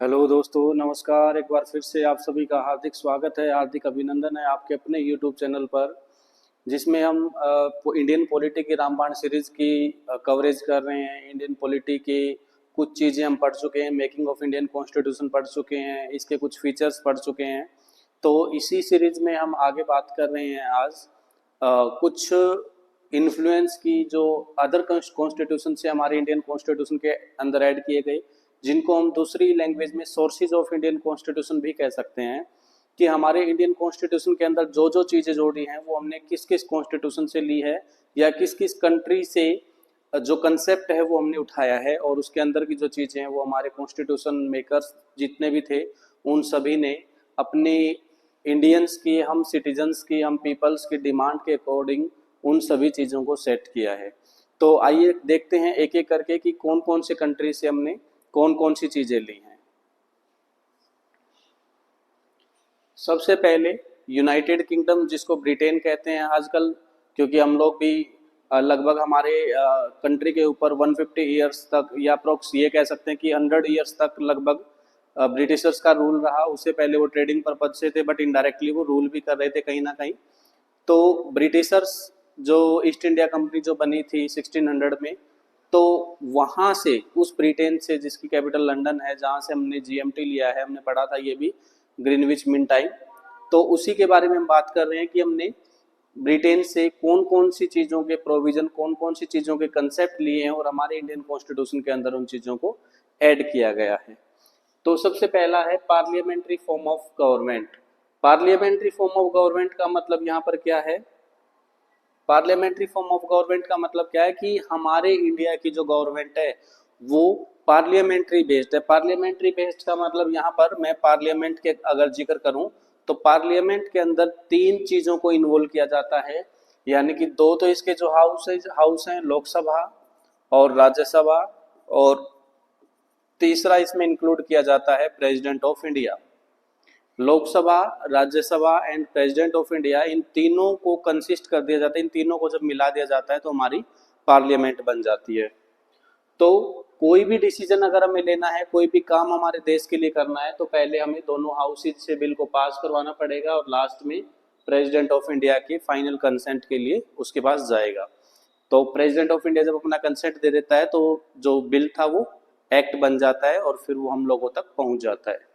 Hello दोस्तों, नमस्कार। एक बार फिर से आप सभी का हार्दिक स्वागत है, हार्दिक अभिनंदन है आपके अपने यूट्यूब चैनल पर, जिसमें हम इंडियन पॉलिटी की रामबाण सीरीज की कवरेज कर रहे हैं। इंडियन पॉलिटी की कुछ चीज़ें हम पढ़ चुके हैं, मेकिंग ऑफ इंडियन कॉन्स्टिट्यूशन पढ़ चुके हैं, इसके कुछ फीचर्स पढ़ चुके हैं। तो इसी सीरीज में हम आगे बात कर रहे हैं आज कुछ इन्फ्लुएंस की जो अदर कॉन्स्टिट्यूशन से हमारे इंडियन कॉन्स्टिट्यूशन के अंदर ऐड किए गए, जिनको हम दूसरी लैंग्वेज में सोर्सेज ऑफ इंडियन कॉन्स्टिट्यूशन भी कह सकते हैं, कि हमारे इंडियन कॉन्स्टिट्यूशन के अंदर जो जो चीज़ें जोड़ी हैं वो हमने किस किस कॉन्स्टिट्यूशन से ली है, या किस किस कंट्री से जो कंसेप्ट है वो हमने उठाया है, और उसके अंदर की जो चीज़ें हैं वो हमारे कॉन्स्टिट्यूशन मेकर्स जितने भी थे उन सभी ने अपने इंडियंस की, हम सिटीजन्स की, हम पीपल्स की डिमांड के अकॉर्डिंग उन सभी चीज़ों को सेट किया है। तो आइए देखते हैं एक एक करके कि कौन कौन से कंट्री से हमने कौन कौन सी चीज़ें ली हैं। सबसे पहले यूनाइटेड किंगडम, जिसको ब्रिटेन कहते हैं आजकल, क्योंकि हम लोग भी लगभग हमारे कंट्री के ऊपर 150 ईयर्स तक, या अप्रोक्स ये कह सकते हैं कि 100 ईयर्स तक लगभग ब्रिटिशर्स का रूल रहा। उससे पहले वो ट्रेडिंग पर्पज से थे, बट इनडायरेक्टली वो रूल भी कर रहे थे कहीं ना कहीं। तो ब्रिटिशर्स, जो ईस्ट इंडिया कंपनी जो बनी थी 1600 में, तो वहाँ से, उस ब्रिटेन से जिसकी कैपिटल लंदन है, जहाँ से हमने जीएमटी लिया है, हमने पढ़ा था ये भी, ग्रीनविच मीन टाइम, तो उसी के बारे में हम बात कर रहे हैं कि हमने ब्रिटेन से कौन कौन सी चीज़ों के प्रोविज़न, कौन कौन सी चीज़ों के कंसेप्ट लिए हैं, और हमारे इंडियन कॉन्स्टिट्यूशन के अंदर उन चीज़ों को ऐड किया गया है। तो सबसे पहला है parliamentary form of government. Parliamentary form of government का मतलब यहाँ पर क्या है? पार्लियामेंट्री फॉर्म ऑफ गवर्नमेंट का मतलब क्या है कि हमारे इंडिया की जो गवर्नमेंट है वो पार्लियामेंट्री बेस्ड है। पार्लियामेंट्री बेस्ड का मतलब यहाँ पर मैं पार्लियामेंट के अगर जिक्र करूँ तो पार्लियामेंट के अंदर तीन चीज़ों को इन्वॉल्व किया जाता है, यानी कि दो तो इसके जो हाउस हैं, लोकसभा और राज्यसभा, और तीसरा इसमें इंक्लूड किया जाता है president of India. Lok Sabha, Rajya Sabha and president of India, इन तीनों को कंसिस्ट कर दिया जाता है। इन तीनों को जब मिला दिया जाता है तो हमारी पार्लियामेंट बन जाती है। तो कोई भी डिसीजन अगर हमें लेना है, कोई भी काम हमारे देश के लिए करना है, तो पहले हमें दोनों हाउसेज से बिल को पास करवाना पड़ेगा, और लास्ट में प्रेसिडेंट ऑफ इंडिया के फाइनल कंसेंट के लिए उसके पास जाएगा। तो प्रेसिडेंट ऑफ इंडिया जब अपना कंसेंट दे देता है तो जो बिल था वो एक्ट बन जाता है, और फिर वो हम लोगों तक पहुंच जाता है।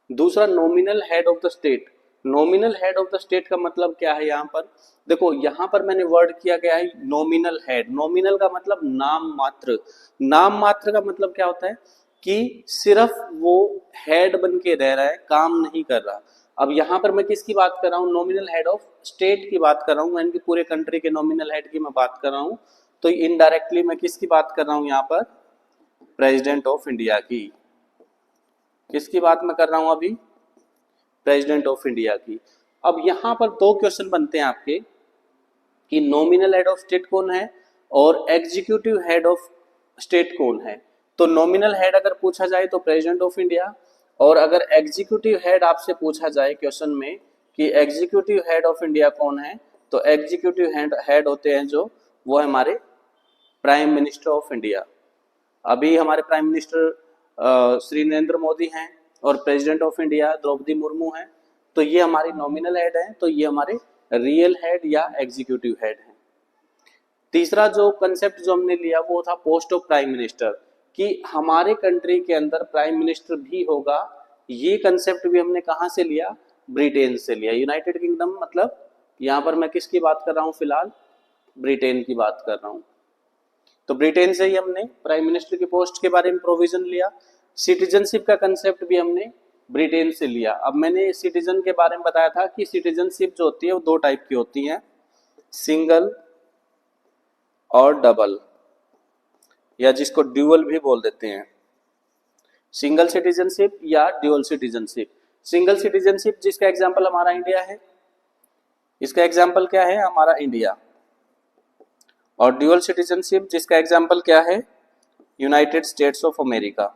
दूसरा, nominal head of the state. Nominal head of the state का मतलब क्या है? यहाँ पर देखो, यहाँ पर मैंने वर्ड किया गया है नॉमिनल हेड। नॉमिनल का मतलब नाम मात्र। नाम मात्र का मतलब क्या होता है कि सिर्फ वो हेड बन के रह रहा है, काम नहीं कर रहा। अब यहाँ पर मैं किसकी बात कर रहा हूँ? नॉमिनल हेड ऑफ स्टेट की बात कर रहा हूँ, यानी कि पूरे कंट्री के नॉमिनल हेड की मैं बात कर रहा हूँ। तो इनडायरेक्टली मैं किसकी बात कर रहा हूँ यहाँ पर? प्रेसिडेंट ऑफ इंडिया की। किसकी बात मैं कर रहा हूं अभी? प्रेसिडेंट ऑफ इंडिया की। अब यहां पर दो क्वेश्चन बनते हैं आपके कि नॉमिनल हेड ऑफ स्टेट कौन है और एग्जीक्यूटिव हेड ऑफ स्टेट कौन है। तो नॉमिनल हेड अगर पूछा जाए तो प्रेसिडेंट ऑफ इंडिया, और अगर एग्जीक्यूटिव हेड आपसे पूछा जाए क्वेश्चन में कि एग्जीक्यूटिव हेड ऑफ इंडिया कौन है, तो एग्जीक्यूटिव हेड होते हैं जो, वो हमारे प्राइम मिनिस्टर ऑफ इंडिया। अभी हमारे प्राइम मिनिस्टर श्री नरेंद्र मोदी हैं, और president of India Draupadi Murmu हैं। तो ये हमारे नॉमिनल हेड हैं, तो ये हमारे रियल हेड या एग्जीक्यूटिव हेड हैं। तीसरा जो कंसेप्ट जो हमने लिया वो था पोस्ट ऑफ प्राइम मिनिस्टर, कि हमारे कंट्री के अंदर प्राइम मिनिस्टर भी होगा। ये कंसेप्ट भी हमने कहाँ से लिया? ब्रिटेन से लिया। यूनाइटेड किंगडम मतलब यहाँ पर मैं किसकी बात कर रहा हूँ? फिलहाल ब्रिटेन की बात कर रहा हूँ। तो ब्रिटेन से ही हमने प्राइम मिनिस्टर की पोस्ट के बारे में प्रोविजन लिया। सिटीजनशिप का कंसेप्ट भी हमने ब्रिटेन से लिया। अब मैंने सिटीजन के बारे में बताया था कि सिटीजनशिप जो होती है वो दो टाइप की होती है, सिंगल और डबल, या जिसको ड्यूअल भी बोल देते हैं। सिंगल सिटीजनशिप या ड्यूअल सिटीजनशिप। सिंगल सिटीजनशिप जिसका एग्जाम्पल हमारा इंडिया है, इसका एग्जाम्पल क्या है? हमारा इंडिया। और ड्यूअल सिटीजनशिप जिसका एग्जाम्पल क्या है? United states of America.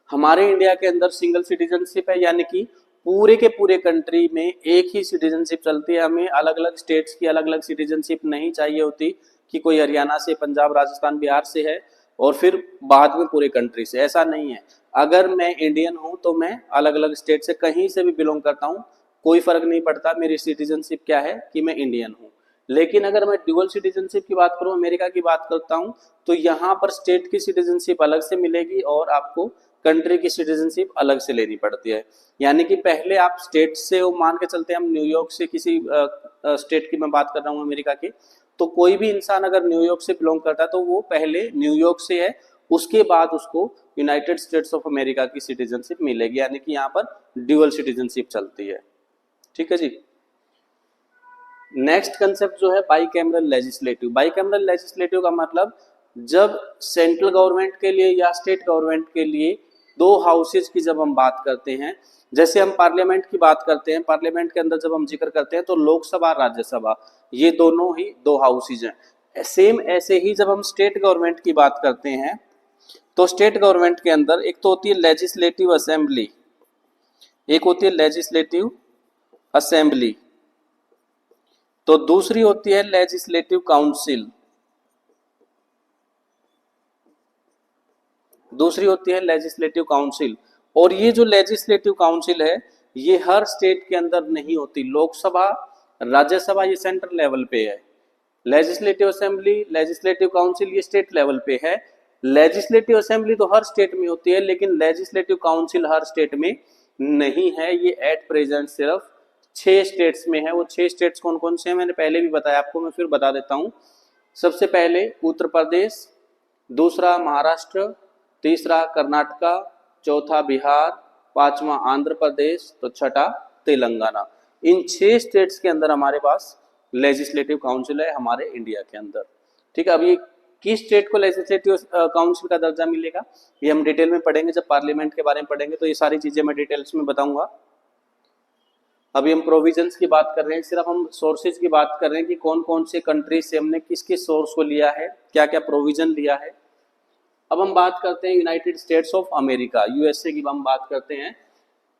हमारे इंडिया के अंदर सिंगल सिटीजनशिप है, यानी कि पूरे के पूरे कंट्री में एक ही सिटीजनशिप चलती है। हमें अलग अलग स्टेट्स की अलग अलग सिटीजनशिप नहीं चाहिए होती कि कोई हरियाणा से, पंजाब, राजस्थान, बिहार से है और फिर बाद में पूरे कंट्री से। ऐसा नहीं है, अगर मैं इंडियन हूं तो मैं अलग अलग स्टेट से कहीं से भी बिलोंग करता हूं, कोई फर्क नहीं पड़ता, मेरी सिटीजनशिप क्या है कि मैं इंडियन हूं। लेकिन अगर मैं ड्यूअल सिटीजनशिप की बात करूं, अमेरिका की बात करता हूं, तो यहाँ पर स्टेट की सिटीजनशिप अलग से मिलेगी और आपको कंट्री की सिटीजनशिप अलग से लेनी पड़ती है। यानी कि पहले आप स्टेट से, वो मान के चलते हैं हम न्यूयॉर्क से, किसी स्टेट की मैं बात कर रहा हूँ अमेरिका की, तो कोई भी इंसान अगर न्यूयॉर्क से बिलोंग करता है तो वो पहले न्यूयॉर्क से है, उसके बाद उसको यूनाइटेड स्टेट्स ऑफ अमेरिका की सिटीजनशिप मिलेगी। यानी कि यहाँ पर ड्यूअल सिटीजनशिप चलती है। ठीक है जी। नेक्स्ट कंसेप्ट जो है बाइकैमरल लेजिस्लेटिव। बाइकैमरल लेजिस्लेटिव का मतलब जब सेंट्रल गवर्नमेंट के लिए या स्टेट गवर्नमेंट के लिए दो हाउसेज की जब हम बात करते हैं, जैसे हम पार्लियामेंट की बात करते हैं, पार्लियामेंट के अंदर जब हम जिक्र करते हैं तो लोकसभा राज्यसभा ये दोनों ही दो हाउसेज हैं। सेम ऐसे ही जब हम स्टेट गवर्नमेंट की बात करते हैं तो स्टेट गवर्नमेंट के अंदर एक तो होती है लेजिस्लेटिव असेंबली, एक होती है लेजिस्लेटिव असेंबली, तो दूसरी होती है लेजिस्लेटिव काउंसिल, दूसरी होती है लेजिस्लेटिव काउंसिल। और ये जो लेजिस्लेटिव काउंसिल है ये हर स्टेट के अंदर नहीं होती। लोकसभा राज्यसभा ये सेंट्रल लेवल पे है, लेजिस्लेटिव असेंबली लेजिस्लेटिव काउंसिल ये स्टेट लेवल पे है। लेजिस्लेटिव असेंबली तो हर स्टेट में होती है, लेकिन लेजिस्लेटिव काउंसिल हर स्टेट में नहीं है। ये एट प्रेजेंट सिर्फ 6 स्टेट्स में है। वो 6 स्टेट्स कौन कौन से हैं मैंने पहले भी बताया आपको, मैं फिर बता देता हूँ। सबसे पहले उत्तर प्रदेश, दूसरा महाराष्ट्र, तीसरा कर्नाटका, चौथा बिहार, पांचवा आंध्र प्रदेश, तो छठा तेलंगाना। इन 6 स्टेट्स के अंदर हमारे पास लेजिस्लेटिव काउंसिल है हमारे इंडिया के अंदर। ठीक है, अब ये किस स्टेट को लेजिस्लेटिव काउंसिल का दर्जा मिलेगा ये हम डिटेल में पढ़ेंगे, जब पार्लियामेंट के बारे में पढ़ेंगे तो ये सारी चीजें मैं डिटेल्स में बताऊंगा। अभी हम प्रोविजंस की बात कर रहे हैं, सिर्फ हम सोर्सेज की बात कर रहे हैं कि कौन कौन से कंट्री से हमने किस किस सोर्स को लिया है, क्या क्या प्रोविजन लिया है। अब हम बात करते हैं United states of America, USA की हम बात करते हैं।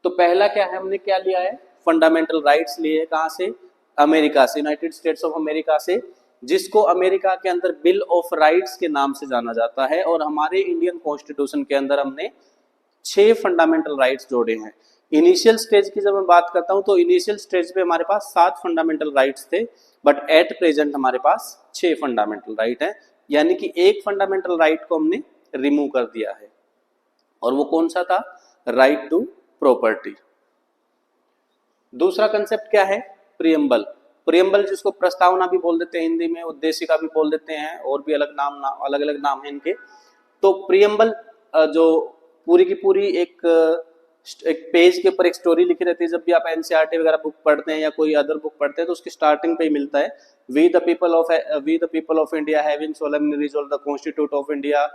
तो पहला क्या है, हमने क्या लिया है, फंडामेंटल राइट्स लिए हैं। कहाँ से, अमेरिका से, यूनाइटेड स्टेट्स ऑफ अमेरिका से, जिसको अमेरिका के अंदर बिल ऑफ राइट्स के नाम से जाना जाता है। और हमारे इंडियन कॉन्स्टिट्यूशन के अंदर हमने 6 फंडामेंटल राइट्स जोड़े हैं। इनिशियल स्टेज की जब मैं बात करता हूं तो इनिशियल स्टेज पे हमारे पास 7 फंडामेंटल राइट्स थे, बट एट प्रेजेंट हमारे पास 6 फंडामेंटल राइट है। यानी कि एक फंडामेंटल राइट को हमने रिमूव कर दिया है, और वो कौन सा था, राइट टू प्रॉपर्टी। दूसरा कंसेप्ट क्या है, प्रियम्बल। प्रियम्बल जिसको प्रस्तावना भी बोल देते हैं हिंदी में, उद्देशिका भी बोल देते हैं, और भी अलग अलग नाम है इनके। तो प्रियम्बल जो पूरी की पूरी एक पेज के ऊपर एक स्टोरी लिखी रहती है। जब भी आप एनसीईआरटी वगैरह बुक पढ़ते हैं या कोई अदर बुक पढ़ते हैं तो उसकी स्टार्टिंग पे ही मिलता है, we the people of India having solemnly resolve the constitute of India.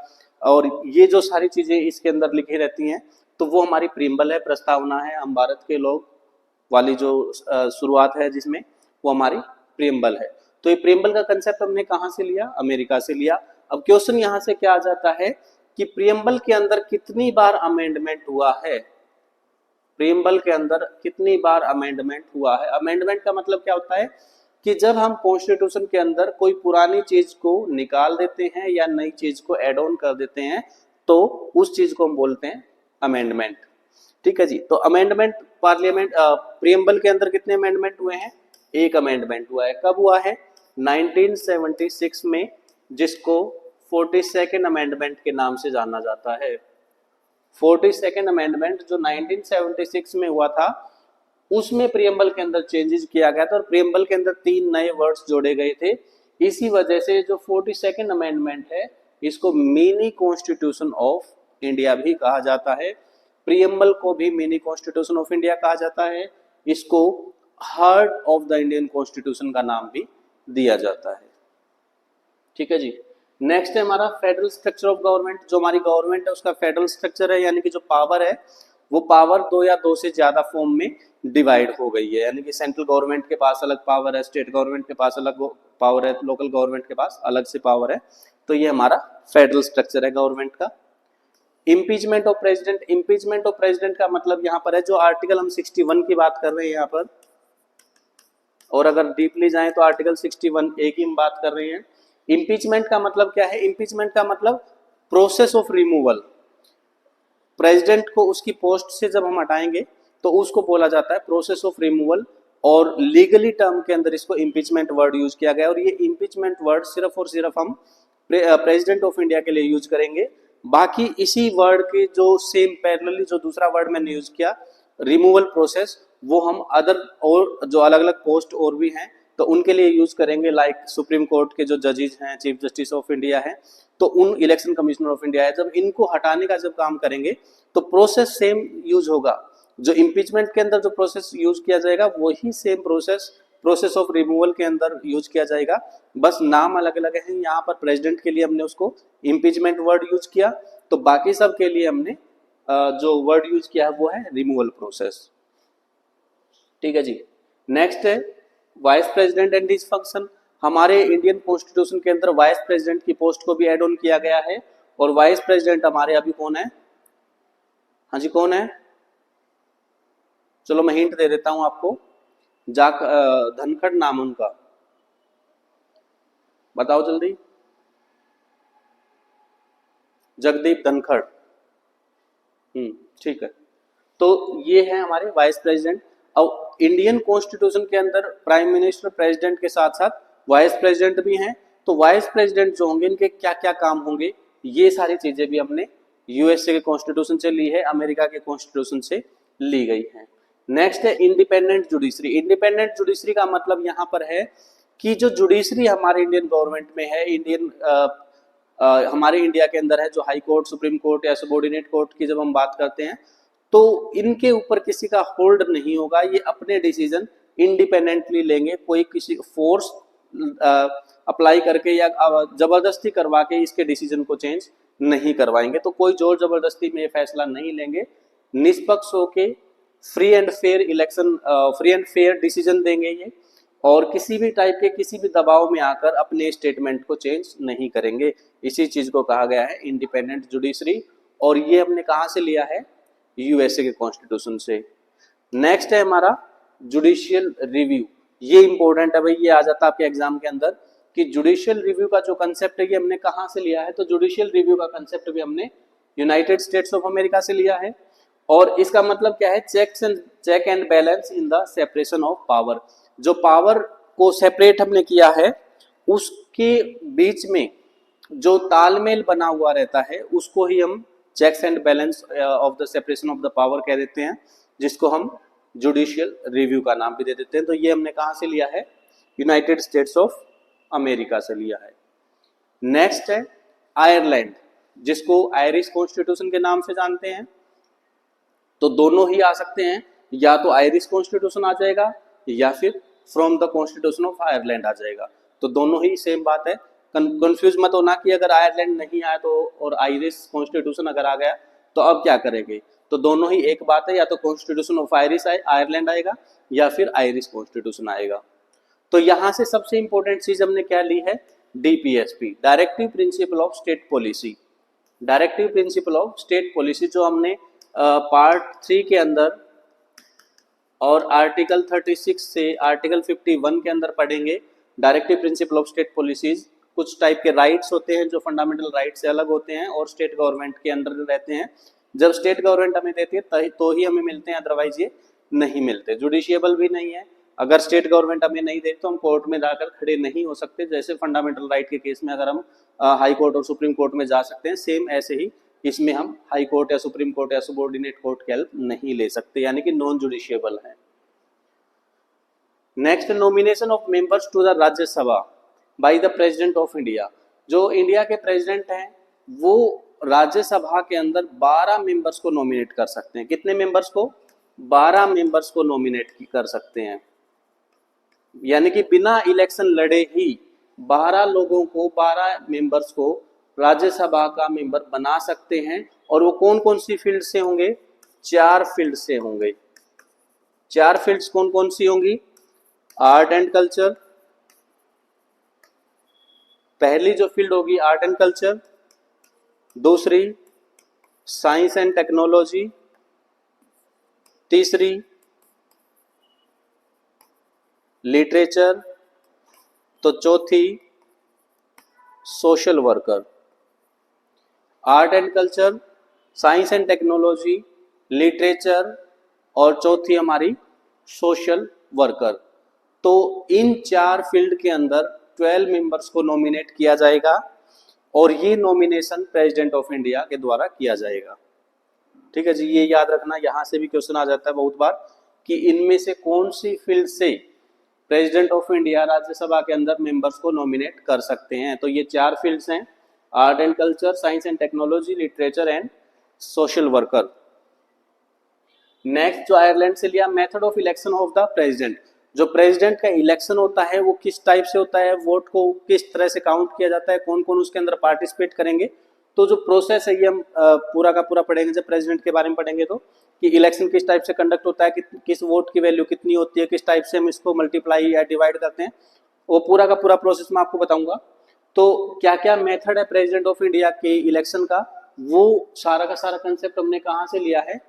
और ये जो सारी चीजें इसके अंदर लिखी रहती हैं तो वो हमारी प्रियम्बल है, प्रस्तावना है, हम भारत के लोग वाली जो शुरुआत है जिसमें, वो हमारी प्रियम्बल है। तो ये प्रियम्बल का कंसेप्ट हमने कहाँ से लिया, अमेरिका से लिया। अब क्वेश्चन यहाँ से क्या आ जाता है कि प्रियम्बल के अंदर कितनी बार अमेंडमेंट हुआ है, प्रियम्बल के अंदर कितनी बार अमेंडमेंट हुआ है। अमेंडमेंट का मतलब क्या होता है कि जब हम कॉन्स्टिट्यूशन के अंदर कोई पुरानी चीज को निकाल देते हैं या नई चीज को एड ऑन कर देते हैं तो उस चीज को हम बोलते हैं अमेंडमेंट। ठीक है जी। तो अमेंडमेंट पार्लियामेंट प्रियम्बल के अंदर कितने अमेंडमेंट हुए हैं, एक अमेंडमेंट हुआ है। कब हुआ है, 1976 में, जिसको 42nd अमेंडमेंट के नाम से जाना जाता है। 42nd अमेंडमेंट जो 1976 में हुआ था उसमें प्रियम्बल के अंदर चेंजेस किया गया था, और प्रियम्बल के अंदर 3 नए वर्ड्स जोड़े गए थे। इसी वजह से जो 42nd अमेंडमेंट है इसको मिनी कॉन्स्टिट्यूशन ऑफ इंडिया भी कहा जाता है। प्रियम्बल को भी मिनी कॉन्स्टिट्यूशन ऑफ इंडिया कहा जाता है, इसको heart of the Indian constitution का नाम भी दिया जाता है। ठीक है जी। नेक्स्ट है हमारा फेडरल स्ट्रक्चर ऑफ गवर्नमेंट। जो हमारी गवर्नमेंट है उसका फेडरल स्ट्रक्चर है, यानी कि जो पावर है वो पावर 2 या 2 से ज्यादा फॉर्म में डिवाइड हो गई है। यानी कि सेंट्रल गवर्नमेंट के पास अलग पावर है, स्टेट गवर्नमेंट के पास अलग पावर है, लोकल गवर्नमेंट के पास अलग से पावर है। तो ये हमारा फेडरल स्ट्रक्चर है गवर्नमेंट का। Impeachment of president. Impeachment of president का मतलब यहाँ पर है जो आर्टिकल हम 61 की बात कर रहे हैं यहाँ पर, और अगर डीपली जाएं तो आर्टिकल 61 ए की हम बात कर रहे हैं। इम्पीचमेंट का मतलब क्या है, इम्पीचमेंट का मतलब प्रोसेस ऑफ रिमूवल, प्रेसिडेंट को उसकी पोस्ट से जब हम हटाएंगे तो उसको बोला जाता है प्रोसेस ऑफ रिमूवल, और लीगली टर्म के अंदर इसको इम्पीचमेंट वर्ड यूज किया गया। और ये इम्पीचमेंट वर्ड सिर्फ और सिर्फ हम प्रेसिडेंट ऑफ इंडिया के लिए यूज करेंगे। बाकी इसी वर्ड के जो सेम पैरेलली जो दूसरा वर्ड मैंने यूज किया रिमूवल प्रोसेस, वो हम अदर और जो अलग अलग पोस्ट और भी हैं तो उनके लिए यूज करेंगे। लाइक सुप्रीम कोर्ट के जो जजेस हैं, चीफ जस्टिस ऑफ इंडिया है, तो उन इलेक्शन कमिश्नर ऑफ इंडिया है, जब इनको हटाने का जब काम करेंगे तो प्रोसेस सेम यूज होगा। जो इम्पीचमेंट के अंदर जो प्रोसेस यूज किया जाएगा वही सेम प्रोसेस ऑफ रिमूवल के अंदर यूज किया जाएगा, बस नाम अलग अलग है। यहाँ पर प्रेसिडेंट के लिए हमने उसको इम्पीचमेंट वर्ड यूज किया, तो बाकी सब के लिए हमने जो वर्ड यूज किया है वो है रिमूवल प्रोसेस। ठीक है जी। नेक्स्ट है vice president and his function. हमारे इंडियन कॉन्स्टिट्यूशन के अंदर वाइस प्रेसिडेंट की पोस्ट को भी ऐड ऑन किया गया है, और वाइस प्रेसिडेंट हमारे अभी कौन है? हाँ जी, कौन है? चलो मैं हिंट दे देता हूं आपको, धनखड़ नाम उनका, बताओ जल्दी। जगदीप धनखड़। ठीक है, तो ये है हमारे वाइस प्रेसिडेंट। अब इंडियन कॉन्स्टिट्यूशन के अंदर प्राइम मिनिस्टर प्रेसिडेंट के साथ साथ वाइस प्रेसिडेंट भी हैं, तो वाइस प्रेसिडेंट जो होंगे इनके क्या क्या काम होंगे, ये सारी चीजें भी हमने यूएसए के कॉन्स्टिट्यूशन से ली है, अमेरिका के कॉन्स्टिट्यूशन से ली गई है। नेक्स्ट है इंडिपेंडेंट जुडिशरी। इंडिपेंडेंट जुडिशरी का मतलब यहाँ पर है कि जो जुडिशरी हमारे इंडियन गवर्नमेंट में है, हमारे इंडिया के अंदर है, जो हाई कोर्ट, सुप्रीम कोर्ट या सबऑर्डिनेट कोर्ट की जब हम बात करते हैं तो इनके ऊपर किसी का होल्ड नहीं होगा, ये अपने डिसीजन इंडिपेंडेंटली लेंगे, कोई किसी फोर्स अप्लाई करके या जबरदस्ती करवा के इसके डिसीजन को चेंज नहीं करवाएंगे। तो कोई जोर जबरदस्ती में ये फैसला नहीं लेंगे, निष्पक्ष होके free and fair election, free and fair decision देंगे ये, और किसी भी टाइप के किसी भी दबाव में आकर अपने स्टेटमेंट को चेंज नहीं करेंगे। इसी चीज को कहा गया है इंडिपेंडेंट जुडिशरी, और ये हमने कहाँ से लिया है? यूएसए के कॉन्स्टिट्यूशन से। नेक्स्ट है हमारा जुडिशियल रिव्यू। ये इंपॉर्टेंट है भाई, ये आ जाता है आपके एग्जाम के अंदर कि जुडिशियल रिव्यू का जो कंसेप्ट है ये हमने कहाँ से लिया है? तो जुडिशियल रिव्यू का कंसेप्ट भी हमने यूनाइटेड स्टेट्स ऑफ अमेरिका से लिया है, और इसका मतलब क्या है? Check and balance in the separation of power. जो पावर को सेपरेट हमने किया है उसके बीच में जो तालमेल बना हुआ रहता है उसको ही हम checks and balance of the separation of the power कह देते हैं, जिसको हम जुडिशियल रिव्यू का नाम भी दे देते हैं। तो ये हमने कहाँ से लिया है? यूनाइटेड स्टेट्स ऑफ अमेरिका से लिया है। नेक्स्ट है आयरलैंड, जिसको आयरिश कॉन्स्टिट्यूशन के नाम से जानते हैं। तो दोनों ही आ सकते हैं, या तो आयरिश कॉन्स्टिट्यूशन आ जाएगा या फिर from the constitution of Ireland आ जाएगा, तो दोनों ही सेम बात है। कंफ्यूज मत होना कि अगर आयरलैंड नहीं आया तो और आयरिश कॉन्स्टिट्यूशन अगर आ गया तो अब क्या करेंगे, तो दोनों ही एक बात है, या तो कॉन्स्टिट्यूशन ऑफ आयरलैंड आएगा या फिर आयरिश कॉन्स्टिट्यूशन आएगा। तो यहाँ से सबसे इंपॉर्टेंट चीज हमने क्या ली है? DPSP, directive principle of state policy. Directive principle of state policy जो हमने पार्ट 3 के अंदर और आर्टिकल 36 से आर्टिकल 51 के अंदर पढ़ेंगे। Directive principle of state policies, कुछ टाइप के राइट्स होते हैं जो फंडामेंटल राइट से अलग होते हैं और स्टेट गवर्नमेंट के अंडर रहते हैं। जब स्टेट गवर्नमेंट हमें देती है तो ही हमें मिलते हैं, अदरवाइज ये नहीं मिलते। जुडिशियबल भी नहीं है, अगर स्टेट गवर्नमेंट हमें नहीं देती तो हम कोर्ट में जाकर खड़े नहीं हो सकते। जैसे फंडामेंटल राइट के केस में अगर हम हाई कोर्ट और सुप्रीम कोर्ट में जा सकते हैं, सेम ऐसे ही इसमें हम हाई कोर्ट या सुप्रीम कोर्ट या सबऑर्डिनेट कोर्ट की हेल्प नहीं ले सकते, यानी कि नॉन जुडिशियबल है। Next, nomination of members to the Rajya Sabha by the president of India. जो इंडिया के प्रेसिडेंट हैं वो राज्यसभा के अंदर 12 मेंबर्स को नॉमिनेट कर सकते हैं। कितने मेंबर्स को? 12 मेंबर्स को नॉमिनेट कर सकते हैं, यानी कि बिना इलेक्शन लड़े ही 12 लोगों को, 12 मेंबर्स को राज्यसभा का मेंबर बना सकते हैं। और वो कौन कौन सी फील्ड से होंगे? 4 फील्ड से होंगे। 4 फील्ड्स कौन कौन सी होंगी? आर्ट एंड कल्चर, पहली जो फील्ड होगी आर्ट एंड कल्चर, दूसरी साइंस एंड टेक्नोलॉजी, तीसरी लिटरेचर, तो चौथी social worker. Art and culture, science and technology, literature और चौथी हमारी सोशल वर्कर। तो इन 4 फील्ड के अंदर 12 मेंबर्स को नॉमिनेट किया जाएगा और ये नॉमिनेशन प्रेसिडेंट ऑफ इंडिया के द्वारा किया जाएगा। ठीक है जी, ये याद रखना, यहाँ से भी क्वेश्चन आ जाता है बहुत बार कि इनमें से कौन सी फील्ड से प्रेसिडेंट ऑफ इंडिया राज्यसभा के अंदर मेंबर्स को नॉमिनेट कर सकते हैं। तो ये 4 फील्ड्स हैं, art and culture, science and technology, literature and social worker. Next जो आयरलैंड से लिया, method of election of the president. जो प्रेसिडेंट का इलेक्शन होता है वो किस टाइप से होता है, वोट को किस तरह से काउंट किया जाता है, कौन कौन उसके अंदर पार्टिसिपेट करेंगे। तो जो प्रोसेस है ये हम पूरा का पूरा पढ़ेंगे जब प्रेसिडेंट के बारे में पढ़ेंगे, तो कि इलेक्शन किस टाइप से कंडक्ट होता है, किस वोट की वैल्यू कितनी होती है, किस टाइप से हम इसको मल्टीप्लाई या डिवाइड करते हैं, वो पूरा का पूरा प्रोसेस मैं आपको बताऊंगा। तो क्या क्या मेथड है प्रेसिडेंट ऑफ इंडिया के इलेक्शन का, वो सारा का सारा कंसेप्ट हमने कहाँ से लिया है,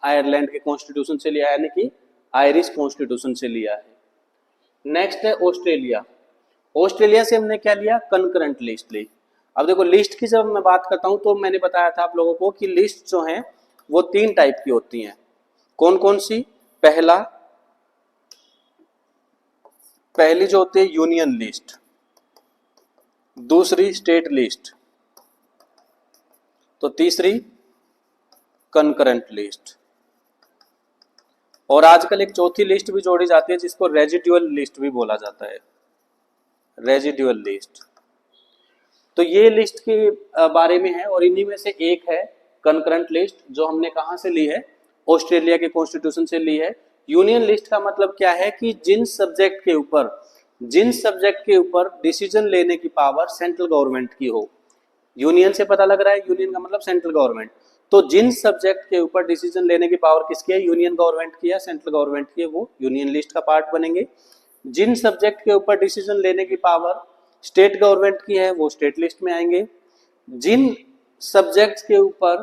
आयरलैंड के कॉन्स्टिट्यूशन से लिया है, यानी कि आयरिश कॉन्स्टिट्यूशन से लिया है। नेक्स्ट है ऑस्ट्रेलिया। ऑस्ट्रेलिया से हमने क्या लिया, कंकरेंट लिस्ट ली। अब देखो लिस्ट की जब मैं बात करता हूं तो मैंने बताया था आप लोगों को कि लिस्ट जो है वो 3 टाइप की होती हैं। कौन कौन सी, पहली जो होती है यूनियन लिस्ट, दूसरी स्टेट लिस्ट, तो तीसरी कंकरेंट लिस्ट। और आजकल एक चौथी लिस्ट भी जोड़ी जाती है जिसको रेजिडुअल लिस्ट भी बोला जाता है, रेजिडुअल लिस्ट। तो ये लिस्ट के बारे में है और इन्हीं में से एक है कंकरेंट लिस्ट, जो हमने कहां से ली है, ऑस्ट्रेलिया के कॉन्स्टिट्यूशन से ली है। यूनियन लिस्ट का मतलब क्या है कि जिन सब्जेक्ट के ऊपर डिसीजन लेने की पावर सेंट्रल गवर्नमेंट की हो। यूनियन से पता लग रहा है, यूनियन का मतलब सेंट्रल गवर्नमेंट। तो जिन सब्जेक्ट के ऊपर डिसीजन लेने की पावर किसकी है, यूनियन गवर्नमेंट की है, सेंट्रल गवर्नमेंट की है, वो यूनियन लिस्ट का पार्ट बनेंगे। जिन सब्जेक्ट के ऊपर डिसीजन लेने की पावर स्टेट गवर्नमेंट की है वो स्टेट लिस्ट में आएंगे। जिन सब्जेक्ट्स के ऊपर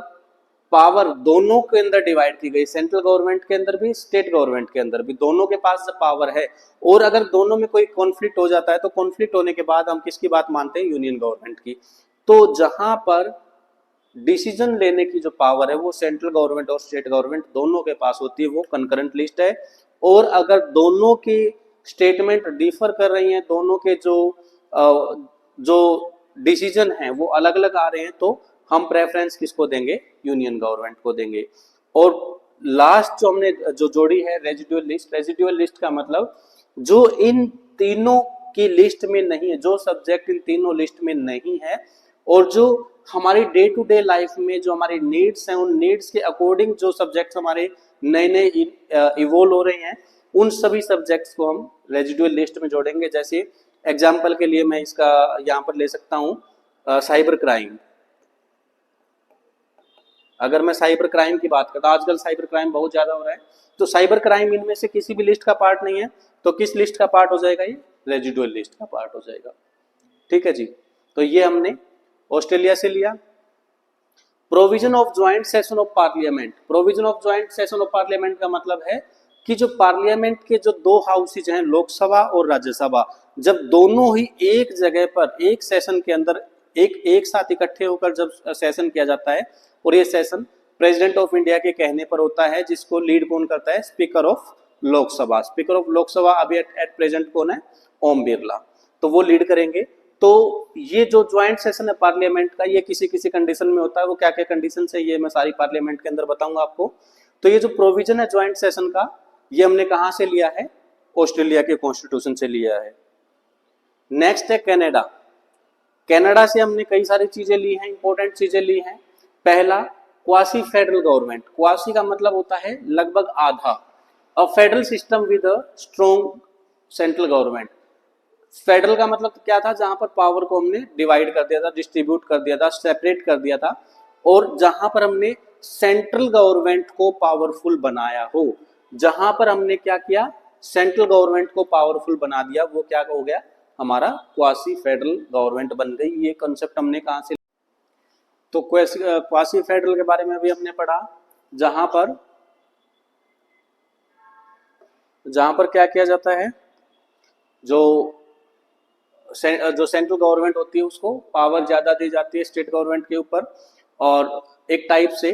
पावर दोनों के अंदर डिवाइड की गई, सेंट्रल गवर्नमेंट के अंदर भी स्टेट गवर्नमेंट के अंदर भी, दोनों के पास जब पावर है और अगर दोनों में कोई कॉन्फ्लिक्ट हो जाता है तो कॉन्फ्लिक्ट होने के बाद हम किसकी बात मानते हैं, यूनियन गवर्नमेंट की। तो जहां पर डिसीजन लेने की जो पावर है वो सेंट्रल गवर्नमेंट और स्टेट गवर्नमेंट दोनों के पास होती है, वो कंकरेंट लिस्ट है। और अगर दोनों की स्टेटमेंट डिफर कर रही हैं, दोनों के जो डिसीजन हैं वो अलग अलग आ रहे हैं, तो हम प्रेफरेंस किसको देंगे, यूनियन गवर्नमेंट को देंगे। और लास्ट जो हमने जो जोड़ी है रेजिडुअल लिस्ट, रेजिडुअल लिस्ट का मतलब जो इन तीनों की लिस्ट में नहीं है, जो सब्जेक्ट इन तीनों लिस्ट में नहीं है और जो हमारी डे टू डे लाइफ में जो हमारी नीड्स हैं, उन नीड्स के अकॉर्डिंग जो सब्जेक्ट्स हमारे नए नए इवोल्व हो रहे हैं, उन सभी सब्जेक्ट्स को हम रेजिडुअल लिस्ट में जोड़ेंगे। जैसे एग्जाम्पल के लिए मैं इसका यहाँ पर ले सकता हूँ साइबर क्राइम। अगर मैं साइबर क्राइम की बात करता हूँ, आजकल साइबर क्राइम बहुत ज्यादा हो रहा है, तो साइबर क्राइम इनमें से किसी भी लिस्ट का पार्ट नहीं है, तो किस लिस्ट का पार्ट हो जाएगा, ये रेजिडुअल लिस्ट का पार्ट हो जाएगा। ठीक है जी, तो ये हमने ऑस्ट्रेलिया से लिया। Provision of joint session of parliament. Provision of joint session of parliament का मतलब है कि जो पार्लियामेंट के जो 2 हाउसेज हैं, लोकसभा और राज्यसभा, जब दोनों ही एक जगह पर एक सेशन के अंदर एक साथ इकट्ठे होकर जब सेशन किया जाता है, और ये सेशन प्रेसिडेंट ऑफ इंडिया के कहने पर होता है, जिसको लीड कौन करता है, speaker of Lok Sabha. Speaker of Lok Sabha अभी एट प्रेजेंट कौन है, ओम बिरला, तो वो लीड करेंगे। तो ये जो ज्वाइंट सेशन है पार्लियामेंट का, ये किसी किसी कंडीशन में होता है, वो क्या क्या कंडीशन है ये मैं सारी पार्लियामेंट के अंदर बताऊंगा आपको। तो ये जो प्रोविजन है ज्वाइंट सेशन का, ये हमने कहां से लिया है, ऑस्ट्रेलिया के कॉन्स्टिट्यूशन से लिया है। नेक्स्ट है कनाडा। कनाडा से हमने कई सारी चीजें ली हैं, इंपॉर्टेंट चीजें ली हैं। पहला, क्वासी फेडरल गवर्नमेंट। क्वासी का मतलब होता है लगभग आधा। A federal system with a strong central government. Federal का मतलब क्या था, जहां पर पावर को हमने डिवाइड कर दिया था, डिस्ट्रीब्यूट कर दिया था, सेपरेट कर दिया था, और जहां पर हमने सेंट्रल गवर्नमेंट को पावरफुल बनाया हो, जहां पर हमने क्या किया, सेंट्रल गवर्नमेंट को पावरफुल बना दिया, वो क्या हो गया, हमारा क्वासी फेडरल गवर्नमेंट बन गई। ये कॉन्सेप्ट हमने कहां से, तो क्वासी फेडरल के बारे में भी हमने पढ़ा, जहां पर क्या किया जाता है, जो सेंट्रल गवर्नमेंट होती है उसको पावर ज्यादा दी जाती है स्टेट गवर्नमेंट के ऊपर, और एक टाइप से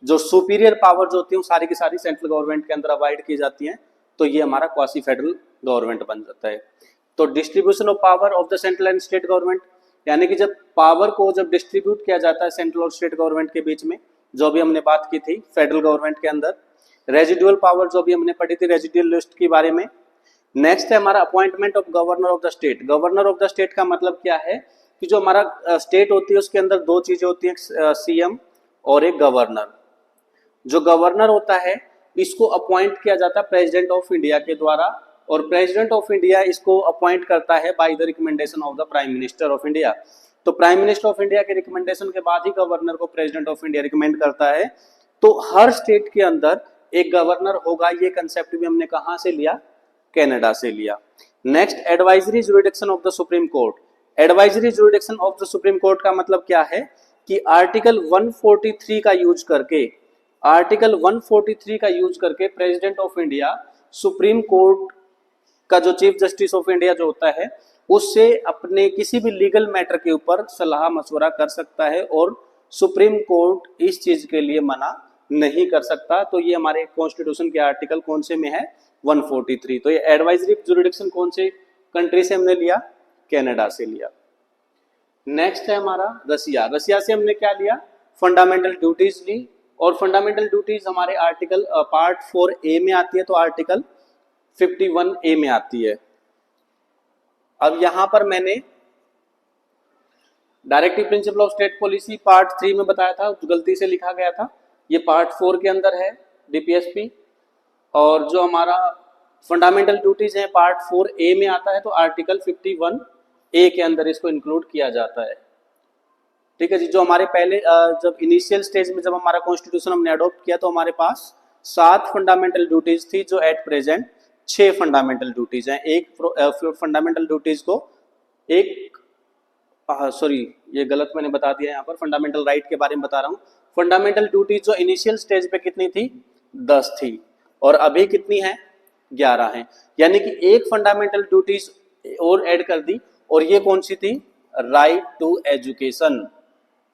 जो सुपीरियर पावर जो होती है वो सारी की सारी सेंट्रल गवर्नमेंट के अंदर अवॉइड की जाती हैं, तो ये हमारा क्वासी फेडरल गवर्नमेंट बन जाता है। तो distribution of power of the central and state government, यानी कि जब पावर को जब डिस्ट्रीब्यूट किया जाता है सेंट्रल और स्टेट गवर्नमेंट के बीच में, जो भी हमने बात की थी फेडरल गवर्नमेंट के अंदर। रेजिडुअल पावर जो भी हमने पढ़ी थी रेजिडुअल लिस्ट के बारे में। नेक्स्ट है हमारा appointment of governor of the state. Governor of the state का मतलब क्या है कि जो हमारा स्टेट होती है उसके अंदर दो चीजें होती हैं, सीएम और एक गवर्नर। जो गवर्नर होता है इसको अपॉइंट किया जाता है प्रेसिडेंट ऑफ इंडिया के द्वारा, और प्रेसिडेंट ऑफ इंडिया इसको अपॉइंट करता है by the recommendation of the prime minister of India. तो प्राइम मिनिस्टर ऑफ इंडिया के रिकमेंडेशन के बाद ही गवर्नर को प्रेसिडेंट ऑफ इंडिया रिकमेंड करता है। तो हर स्टेट के अंदर एक गवर्नर होगा, ये कंसेप्ट भी हमने कहां से लिया, कनाडा से लिया। Next, advisory jurisdiction of the supreme court. Advisory jurisdiction of the supreme court का मतलब क्या है कि आर्टिकल 143 का यूज करके, आर्टिकल 143 का यूज करके president of India supreme court का जो चीफ जस्टिस ऑफ इंडिया जो होता है उससे अपने किसी भी लीगल मैटर के ऊपर सलाह मशवरा कर सकता है, और सुप्रीम कोर्ट इस चीज के लिए मना नहीं कर सकता। तो ये हमारे कॉन्स्टिट्यूशन के आर्टिकल कौन से में है, 143। तो ये एडवाइजरी जुरिडिक्शन कौन से कंट्री से हमने लिया, कनाडा से लिया। नेक्स्ट है हमारा रसिया। रसिया से हमने क्या लिया, फंडामेंटल ड्यूटीज ली, और फंडामेंटल ड्यूटीज हमारे आर्टिकल पार्ट 4A में आती है, तो आर्टिकल 51A में आती है। अब यहां पर मैंने directive principle of state policy part 3 में बताया था, गलती से लिखा गया था, ये पार्ट 4 के अंदर है डीपीएसपी। और जो हमारा फंडामेंटल ड्यूटीज है पार्ट 4A में आता है, तो आर्टिकल 51A के अंदर इसको इंक्लूड किया जाता है। ठीक है जी। जो हमारे पहले जब इनिशियल स्टेज में जब हमारा कॉन्स्टिट्यूशन हमने अडॉप्ट किया तो हमारे पास 7 फंडामेंटल ड्यूटीज थी, जो एट प्रेजेंट 6 फंडामेंटल ड्यूटीज हैं। एक फंडामेंटल ड्यूटीज को एक सॉरी ये गलत मैंने बता दिया, यहाँ पर फंडामेंटल राइट के बारे में बता रहा हूँ। फंडामेंटल ड्यूटीज जो इनिशियल स्टेज पे कितनी थी, 10 थी, और अभी कितनी है, 11 है। यानी कि एक फंडामेंटल ड्यूटीज और ऐड कर दी, और ये कौन सी थी, right to education.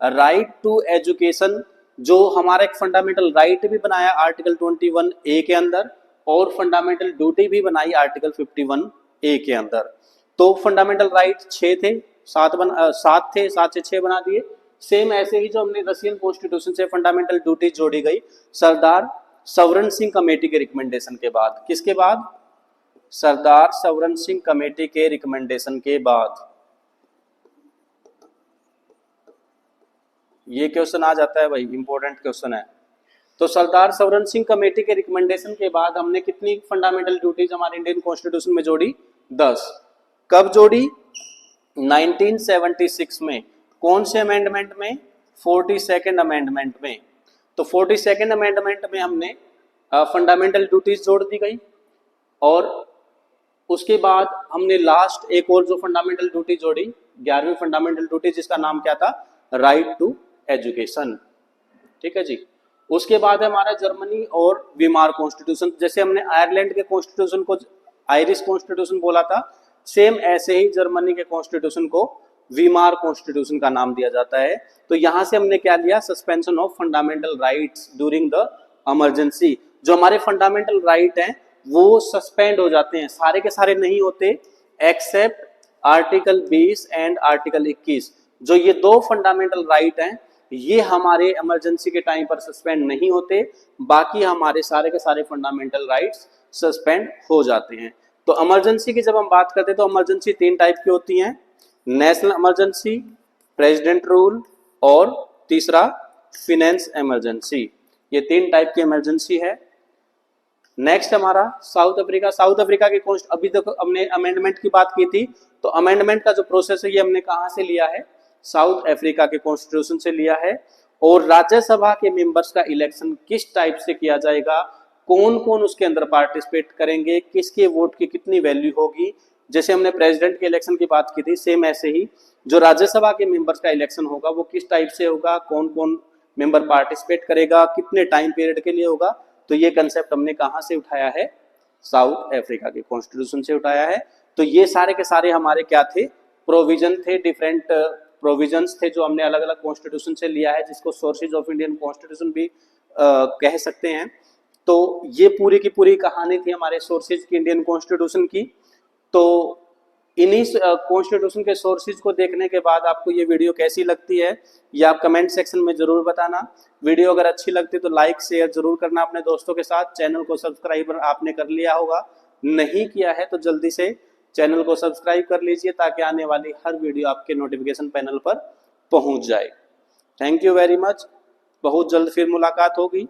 Right to education जो हमारा एक फंडामेंटल राइट भी बनाया आर्टिकल 21A के अंदर, और फंडामेंटल ड्यूटी भी बनाई आर्टिकल 51A के अंदर। तो फंडामेंटल राइट 6 थे, 7 थे, 7 से 6 बना दिए। सेम ऐसे ही जो हमने रशियन कॉन्स्टिट्यूशन से फंडामेंटल ड्यूटी जोड़ी गई सरदार सवरन सिंह कमेटी के रिकमेंडेशन के बाद। किसके बाद, सरदार सवरन सिंह कमेटी के रिकमेंडेशन के बाद। ये क्वेश्चन आ जाता है भाई, इंपॉर्टेंट क्वेश्चन है। तो सरदार सवरन सिंह कमेटी के रिकमेंडेशन के बाद हमने कितनी फंडामेंटल ड्यूटीज हमारे इंडियन कॉन्स्टिट्यूशन में जोड़ी, 10। कब जोड़ी, 1976 में। कौन से अमेंडमेंट में, 42nd अमेंडमेंट में। तो 42nd अमेंडमेंट में हमने फंडामेंटल ड्यूटीज जोड़ दी गई, और उसके बाद हमने लास्ट एक और जो फंडामेंटल ड्यूटी जोड़ी, 11वीं फंडामेंटल ड्यूटी, जिसका नाम क्या था, राइट टू एजुकेशन। ठीक है जी। उसके बाद है हमारा जर्मनी और वीमार कॉन्स्टिट्यूशन। जैसे हमने आयरलैंड के कॉन्स्टिट्यूशन को आयरिश कॉन्स्टिट्यूशन बोला था, सेम ऐसे ही जर्मनी के कॉन्स्टिट्यूशन को वीमार कॉन्स्टिट्यूशन का नाम दिया जाता है। तो यहां से हमने क्या लिया, suspension of fundamental rights during the emergency. जो हमारे फंडामेंटल राइट हैं वो सस्पेंड हो जाते हैं, सारे के सारे नहीं होते, एक्सेप्ट आर्टिकल 20 एंड आर्टिकल 21। जो ये 2 फंडामेंटल राइट हैं ये हमारे इमरजेंसी के टाइम पर सस्पेंड नहीं होते, बाकी हमारे सारे के सारे फंडामेंटल राइट्स सस्पेंड हो जाते हैं। तो इमरजेंसी की जब हम बात करते हैं तो इमरजेंसी 3 टाइप की होती हैं, नेशनल इमरजेंसी, प्रेसिडेंट रूल, और तीसरा फिनेंस इमरजेंसी। ये 3 टाइप की इमरजेंसी है। नेक्स्ट हमारा साउथ अफ्रीका। साउथ अफ्रीका के अभी तक हमने अमेंडमेंट की बात की थी, तो अमेंडमेंट का जो प्रोसेस है ये हमने कहां से लिया है, साउथ अफ्रीका के कॉन्स्टिट्यूशन से लिया है। और राज्यसभा के मेंबर्स का इलेक्शन किस टाइप से किया जाएगा, कौन कौन उसके अंदर पार्टिसिपेट करेंगे, किसके वोट की कितनी वैल्यू होगी। जैसे हमने प्रेसिडेंट के इलेक्शन की बात की थी, सेम ऐसे ही जो राज्यसभा के मेंबर्स का इलेक्शन होगा वो किस टाइप से होगा, कौन कौन मेंबर पार्टिसिपेट करेगा, कितने टाइम पीरियड के लिए होगा। तो ये कंसेप्ट हमने कहां से उठाया है, साउथ अफ्रीका के कॉन्स्टिट्यूशन से उठाया है। तो ये सारे के सारे हमारे क्या थे, प्रोविजन थे डिफरेंट प्रोविजंस थे जो हमने अलग अलग कॉन्स्टिट्यूशन से लिया है, जिसको सोर्सेज ऑफ इंडियन कॉन्स्टिट्यूशन भी कह सकते हैं। तो ये पूरी की पूरी कहानी थी हमारे सोर्सेज की इंडियन कॉन्स्टिट्यूशन की। तो इन्हीं कॉन्स्टिट्यूशन के सोर्सेज को देखने के बाद आपको ये वीडियो कैसी लगती है, ये आप कमेंट सेक्शन में जरूर बताना। वीडियो अगर अच्छी लगती तो लाइक शेयर जरूर करना अपने दोस्तों के साथ। चैनल को सब्सक्राइब आपने कर लिया होगा, नहीं किया है तो जल्दी से चैनल को सब्सक्राइब कर लीजिए ताकि आने वाली हर वीडियो आपके नोटिफिकेशन पैनल पर पहुंच जाए। Thank you very much. बहुत जल्द फिर मुलाकात होगी।